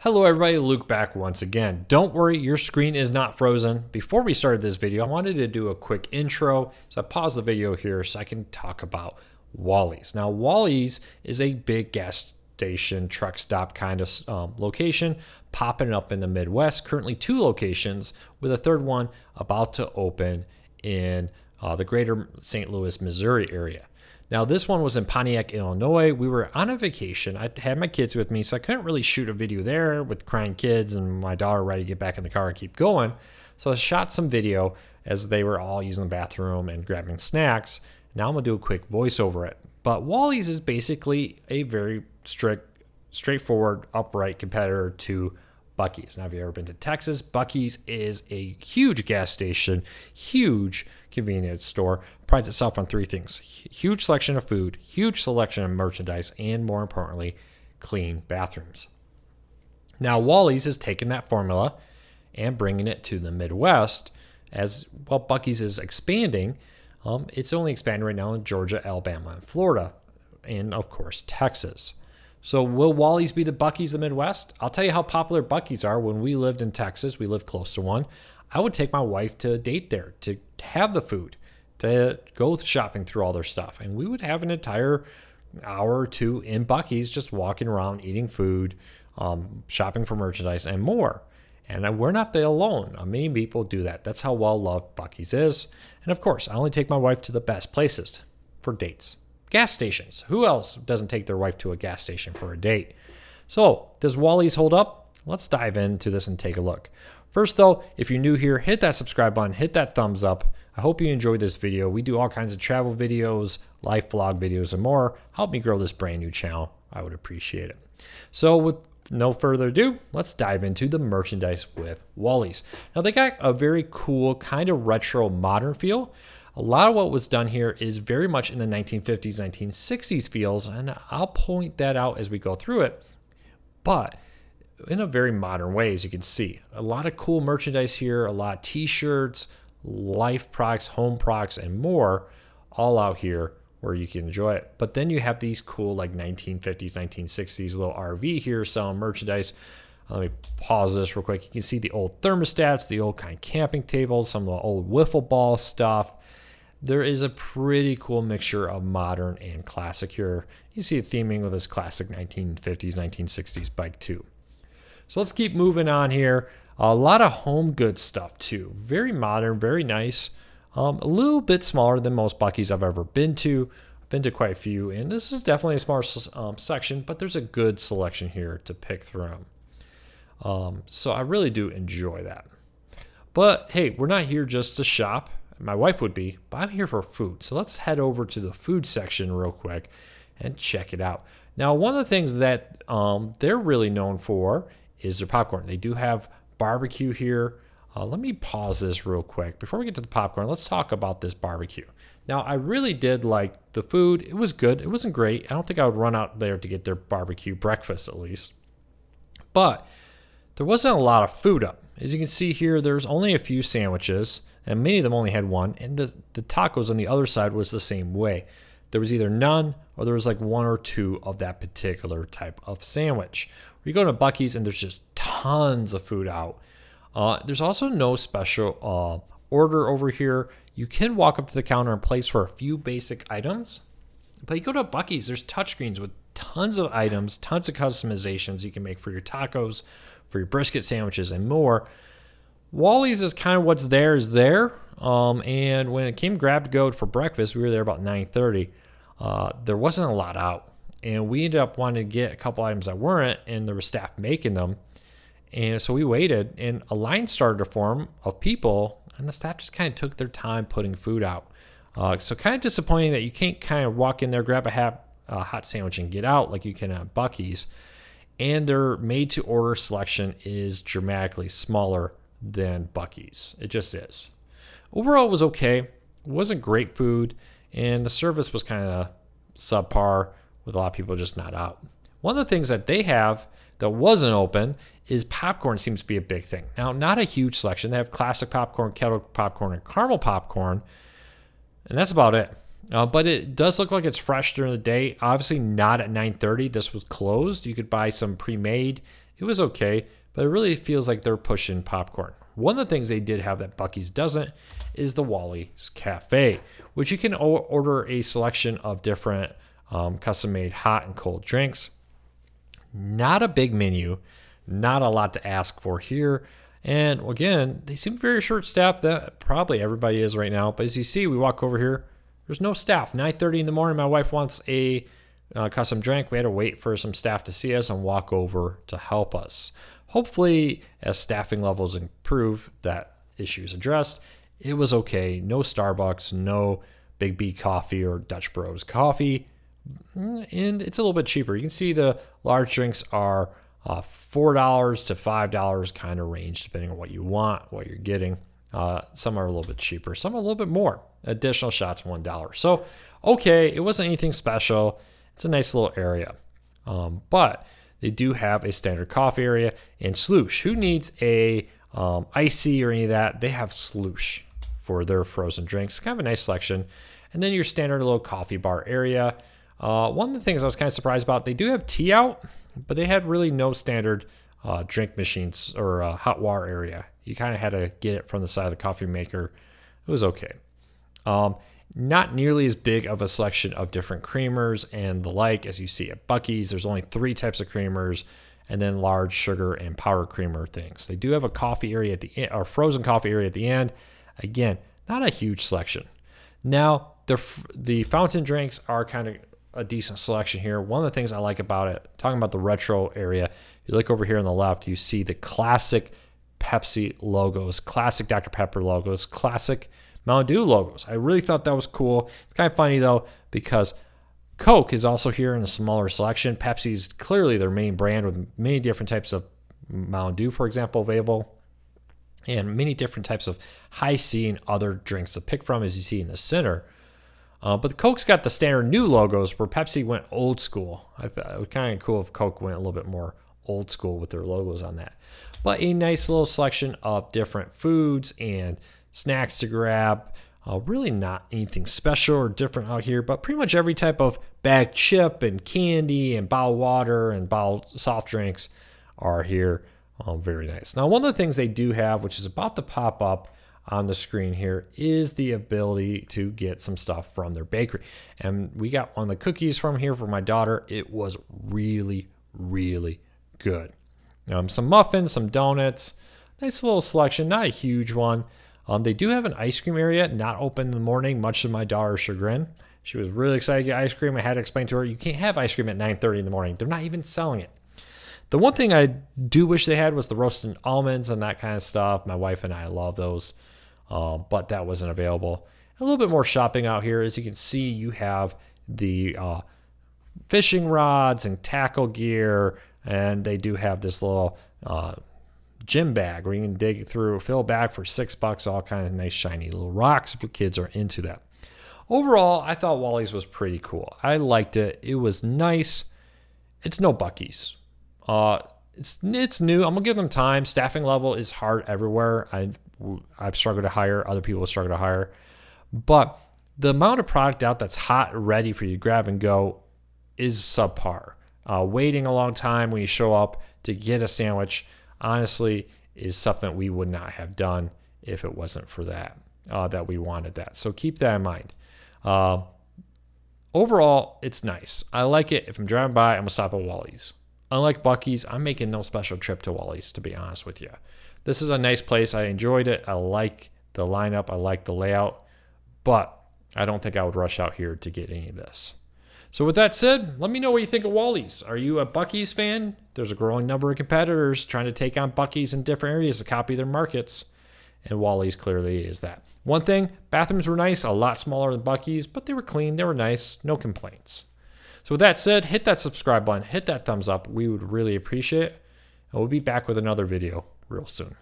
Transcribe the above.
Hello everybody, Luke back once again. Don't worry, your screen is not frozen. Before we started this video, I wanted to do a quick intro, so I paused the video here so I can talk about Wally's. Now, Wally's is a big gas station, truck stop kind of location, popping up in the Midwest. Currently 2 locations, with a third one about to open in the greater St. Louis, Missouri area. Now, this one was in Pontiac, Illinois. We were on a vacation. I had my kids with me, so I couldn't really shoot a video there with crying kids and my daughter ready to get back in the car and keep going. So I shot some video as they were all using the bathroom and grabbing snacks. Now I'm going to do a quick voice over it. But Wally's is basically a very straightforward, upright competitor to Buc-ees. Now, if you've ever been to Texas, Buc-ees is a huge gas station, huge convenience store. Prides itself on 3 things: huge selection of food, huge selection of merchandise, and more importantly, clean bathrooms. Now, Wally's has taken that formula and bringing it to the Midwest as well. Buc-ees is expanding. It's only expanding right now in Georgia, Alabama, and Florida, and of course, Texas. So will Wally's be the Buc-ees of the Midwest? I'll tell you how popular Buc-ees are. When we lived in Texas, we lived close to one. I would take my wife to a date there to have the food, to go shopping through all their stuff. And we would have an entire hour or 2 in Buc-ees just walking around, eating food, shopping for merchandise, and more. And we're not the alone. Many people do that. That's how well-loved Buc-ees is. And of course, I only take my wife to the best places for dates. Gas stations. Who else doesn't take their wife to a gas station for a date? So, does Wally's hold up? Let's dive into this and take a look. First though, if you're new here, hit that subscribe button, hit that thumbs up. I hope you enjoyed this video. We do all kinds of travel videos, life vlog videos, and more. Help me grow this brand new channel. I would appreciate it. So with no further ado, let's dive into the merchandise with Wally's. Now, they got a very cool kind of retro modern feel. A lot of what was done here is very much in the 1950s, 1960s feels, and I'll point that out as we go through it, but in a very modern way, as you can see. A lot of cool merchandise here, a lot of t-shirts, life products, home products, and more, all out here where you can enjoy it. But then you have these cool like 1950s, 1960s little RV here selling merchandise. Let me pause this real quick. You can see the old thermostats, the old kind of camping tables, some of the old wiffle ball stuff. There is a pretty cool mixture of modern and classic here. You see it theming with this classic 1950s, 1960s bike too. So let's keep moving on here. A lot of home goods stuff too. Very modern, very nice. A little bit smaller than most Buc-ees I've ever been to. I've been to quite a few, and this is definitely a smaller section, but there's a good selection here to pick through. So I really do enjoy that. But hey, we're not here just to shop. My wife would be, but I'm here for food. So let's head over to the food section real quick and check it out. Now, one of the things that they're really known for is their popcorn. They do have barbecue here. Let me pause this real quick. Before we get to the popcorn, let's talk about this barbecue. Now, I really did like the food. It was good. It wasn't great. I don't think I would run out there to get their barbecue breakfast at least. But there wasn't a lot of food up. As you can see here, there's only a few sandwiches, and many of them only had one. And the tacos on the other side was the same way. There was either none or there was like 1 or 2 of that particular type of sandwich. You go to Buc-ees and there's just tons of food out. There's also no special order over here. You can walk up to the counter and place for a few basic items. But you go to Buc-ees, there's touchscreens with tons of items, tons of customizations you can make for your tacos, for your brisket sandwiches, and more. Wally's is kind of what's there is there. And when it came grab to go for breakfast, we were there about 9:30. There wasn't a lot out. And we ended up wanting to get a couple items that weren't, and there was staff making them. And so we waited, and a line started to form of people, and the staff just kind of took their time putting food out. So kind of disappointing that you can't kind of walk in there, grab a hot sandwich, and get out like you can at Buc-ees. And their made-to-order selection is dramatically smaller than Buc-ees. It just is. Overall, it was okay. It wasn't great food, and the service was kind of subpar, with a lot of people just not out. One of the things that they have that wasn't open is popcorn seems to be a big thing. Now, not a huge selection. They have classic popcorn, kettle popcorn, and caramel popcorn, and that's about it. But it does look like it's fresh during the day. Obviously not at 9:30. This was closed. You could buy some pre-made It was okay, but it really feels like they're pushing popcorn. One of the things they did have that Buc-ees doesn't is the Wally's Cafe, which you can order a selection of different custom-made hot and cold drinks. Not a big menu, not a lot to ask for here. And again, they seem very short-staffed. That probably everybody is right now. But as you see, we walk over here, there's no staff. 9:30 in the morning, my wife wants a custom drink. We had to wait for some staff to see us and walk over to help us. Hopefully, as staffing levels improve, that issue is addressed. It was okay. No Starbucks, no Big B coffee or Dutch Bros coffee. And it's a little bit cheaper. You can see the large drinks are $4 to $5 kind of range, depending on what you want, what you're getting. Some are a little bit cheaper. Some are a little bit more. Additional shots, $1. So, okay, it wasn't anything special. It's a nice little area. But they do have a standard coffee area and Sloosh. Who needs a icy or any of that? They have Sloosh for their frozen drinks. Kind of a nice selection. And then your standard little coffee bar area. One of the things I was kind of surprised about, they do have tea out, but they had really no standard drink machines or hot water area. You kind of had to get it from the side of the coffee maker. It was okay. Not nearly as big of a selection of different creamers and the like as you see at Buc-ees. There's only 3 types of creamers and then large sugar and powder creamer things. They do have a coffee area at the end, or frozen coffee area at the end. Again, not a huge selection. Now, the fountain drinks are kind of a decent selection here. One of the things I like about it, talking about the retro area, you look over here on the left, you see the classic Pepsi logos, classic Dr. Pepper logos, classic Mountain Dew logos. I really thought that was cool. It's kind of funny though, because Coke is also here in a smaller selection. Pepsi's clearly their main brand with many different types of Mountain Dew, for example, available, and many different types of high C and other drinks to pick from, as you see in the center. But the Coke's got the standard new logos where Pepsi went old school. I thought it was kind of cool if Coke went a little bit more old school with their logos on that. But a nice little selection of different foods and snacks to grab. Really not anything special or different out here, but pretty much every type of bagged chip and candy and bottled water and bottled soft drinks are here. Very nice. Now, one of the things they do have, which is about to pop up on the screen here, is the ability to get some stuff from their bakery. And we got one of the cookies from here for my daughter. It was really, really good. Some muffins, some donuts, nice little selection, not a huge one. They do have an ice cream area, not open in the morning, much to my daughter's chagrin. She was really excited to get ice cream. I had to explain to her, you can't have ice cream at 9:30 in the morning. They're not even selling it. The one thing I do wish they had was the roasted almonds and that kind of stuff. My wife and I love those, but that wasn't available. A little bit more shopping out here. As you can see, you have the fishing rods and tackle gear, and they do have this little gym bag where you can dig through, fill a bag for $6, all kind of nice shiny little rocks if your kids are into that. Overall, I thought Wally's was pretty cool. I liked it. It was nice. It's no Buc-ees. It's new. I'm gonna give them time. Staffing level is hard everywhere. I've struggled to hire. Other people struggle to hire. But the amount of product out that's hot, ready for you to grab and go is subpar. Waiting a long time when you show up to get a sandwich, honestly, is something we would not have done if it wasn't for that, that we wanted that. So keep that in mind. Overall, it's nice. I like it. If I'm driving by, I'm going to stop at Wally's. Unlike Buc-ees, I'm making no special trip to Wally's, to be honest with you. This is a nice place. I enjoyed it. I like the lineup. I like the layout. But I don't think I would rush out here to get any of this. So with that said, let me know what you think of Wally's. Are you a Buc-ees fan? There's a growing number of competitors trying to take on Buc-ees in different areas to copy their markets. And Wally's clearly is that. One thing, bathrooms were nice, a lot smaller than Buc-ees, but they were clean, they were nice, no complaints. So with that said, hit that subscribe button, hit that thumbs up. We would really appreciate it. And we'll be back with another video real soon.